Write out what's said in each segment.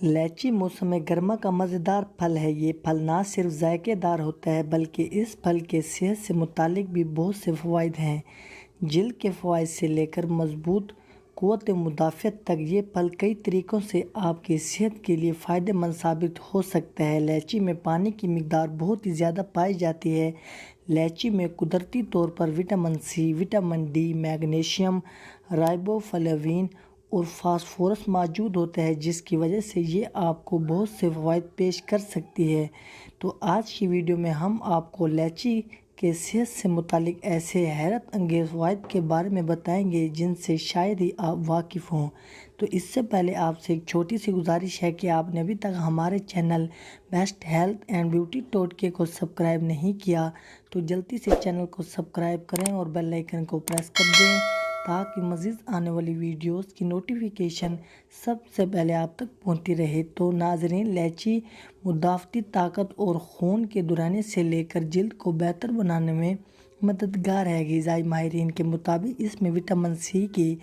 لیچی موسم گرما کا مزیدار پھل ہے۔ یہ پھل نہ صرف ذائقے دار ہوتا ہے بلکہ اس پھل کے صحت سے متعلق بھی بہت سے فوائد ہیں۔ جلد کے فوائد سے لے کر مضبوط قوت مدافعت تک، یہ پھل کئی طریقوں سے آپ کی صحت کے لیے فائدہ مند ثابت ہو سکتا ہے۔ لیچی میں پانی کی مقدار بہت ہی زیادہ پائی جاتی ہے۔ لیچی میں قدرتی طور پر vitamin C, vitamin D, magnesium, riboflavin اور فاسفورس موجود ہوتا ہے، جس کی وجہ سے یہ آپ کو بہت سے فوائد پیش کر سکتی ہے۔ تو آج کی ویڈیو میں ہم آپ کو لیچی کے صحت سے متعلق ایسے حیرت انگیز فوائد کے بارے میں بتائیں گے جن سے شاید ہی آپ واقف ہوں۔ تو اس سے پہلے آپ سے ایک چھوٹی سی گزارش ہے کہ آپ نے ابھی تک ہمارے channel best health and beauty ٹوٹکے کو سبسکرائب نہیں کیا تو جلدی سے چینل کو سبسکرائب کریں اور بیل آئیکن کو پریس کر دیں تاکہ مزید آنے والی ویڈیوز کی نوٹیفیکیشن سب سے پہلے آپ تک پہنچتی رہے۔ تو ناظرین، لیچی مدافعتی طاقت اور خون کے دورانی سے لے کر جلد کو بہتر بنانے میں مددگار ہے۔ غذائی ماہرین کے مطابق اس میں وٹامن سی کی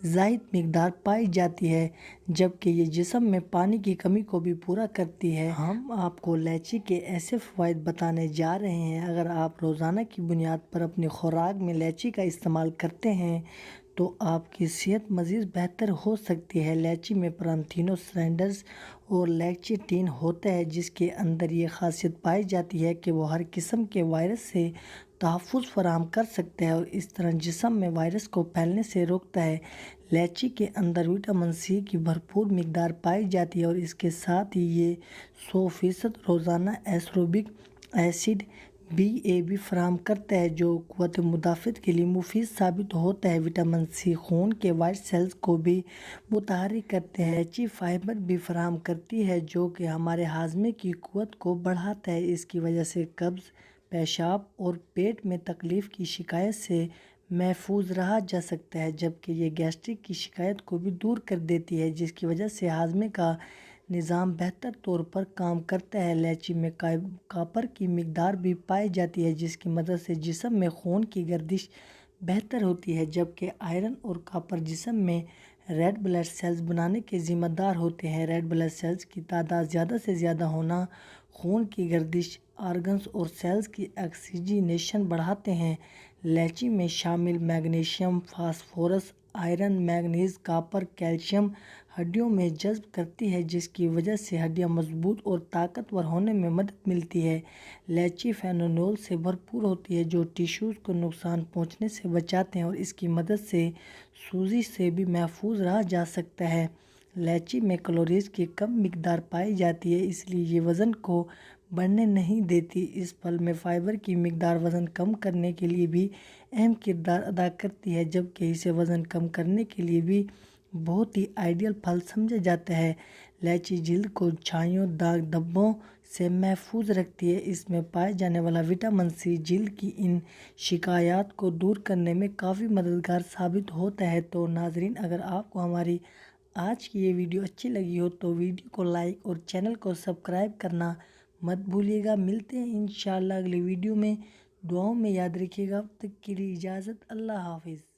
زائد مقدار پائی جاتی ہے، جبکہ یہ جسم میں پانی کی کمی کو بھی پورا کرتی ہے۔ ہم آپ کو لیچی کے ایسے فوائد بتانے جا رہے ہیں، اگر آپ روزانہ کی بنیاد پر اپنی خوراک میں لیچی کا استعمال کرتے ہیں تو آپ کی صحت مزید بہتر ہو سکتی ہے۔ لیچی میں پرانتھینوسائڈز اور لیکچیٹین ہوتا ہے، جس کے اندر یہ خاصیت پائی جاتی ہے کہ وہ ہر قسم کے وائرس سے تحفظ فراہم کر سکتا ہے اور اس طرح جسم میں وائرس کو پھیلنے سے روکتا ہے۔ لیچی کے اندر وٹامن سی کی بھرپور مقدار پائی جاتی ہے اور اس کے ساتھ ہی یہ 100% روزانہ ایسکوربک ایسڈ بھی فراہم کرتا ہے، جو قوت مدافعت کے لیے مفید ثابت ہوتا ہے۔ وٹامن سی خون کے وائٹ سیلز کو بھی متحرک کرتے ہیں۔ لیچی فائبر بھی فراہم کرتی ہے جو کہ ہمارے ہاضمے کی قوت کو بڑھاتا ہے۔ اس کی وجہ سے قبض، پیشاب اور پیٹ میں تکلیف کی شکایت سے محفوظ رہا جا سکتا ہے، جبکہ یہ گیسٹرک کی شکایت کو بھی دور کر دیتی ہے، جس کی وجہ سے ہاضمے کا نظام بہتر طور پر کام کرتا ہے۔ لیچی میں کاپر کی مقدار بھی پائی جاتی ہے، جس کی مدد سے جسم میں خون کی گردش بہتر ہوتی ہے، جبکہ آئرن اور کاپر جسم میں ریڈ بلڈ سیلز بنانے کے ذمہ دار ہوتے ہیں۔ ریڈ بلڈ سیلز کی تعداد زیادہ سے زیادہ ہونا خون کی گردش، آرگنز اور سیلز کی آکسیجنیشن بڑھاتے ہیں۔ لیچی میں شامل magnesium, phosphorus, iron, manganese, copper, calcium ہڈیوں میں جذب کرتی ہے، جس کی وجہ سے ہڈیاں مضبوط اور طاقتور ہونے میں مدد ملتی ہے۔ لیچی فینول سے بھرپور ہوتی ہے جو ٹیشوز کو نقصان پہنچنے سے بچاتے ہیں اور اس کی مدد سے سوزش سے بھی محفوظ رہا جا سکتا ہے۔ لیچی میں کیلوریز کی کم مقدار پائی جاتی ہے، اس لیے یہ وزن کو بڑھنے نہیں دیتی۔ اس پھل میں فائبر کی مقدار وزن کم کرنے کے لیے بھی اہم کردار ادا کرتی ہے، جبکہ اسے وزن کم کرنے کے لیے بھی بہت ہی آئیڈیل پھل سمجھا جاتا ہے۔ لیچی جلد کو چھائیوں، داغ دھبوں سے محفوظ رکھتی ہے۔ اس میں پائے جانے والا وٹامن سی جلد کی ان شکایات کو دور کرنے میں کافی مددگار ثابت ہوتا ہے۔ تو ناظرین، اگر آپ کو ہماری آج کی یہ ویڈیو اچھی لگی ہو تو ویڈیو کو لائک اور چینل کو سبسکرائب کرنا مت بھولیے گا۔ ملتے ہیں انشاءاللہ اگلی ویڈیو میں۔ دعاؤں میں یاد رکھیے گا۔ اب تک کے لیے اجازت، اللہ حافظ۔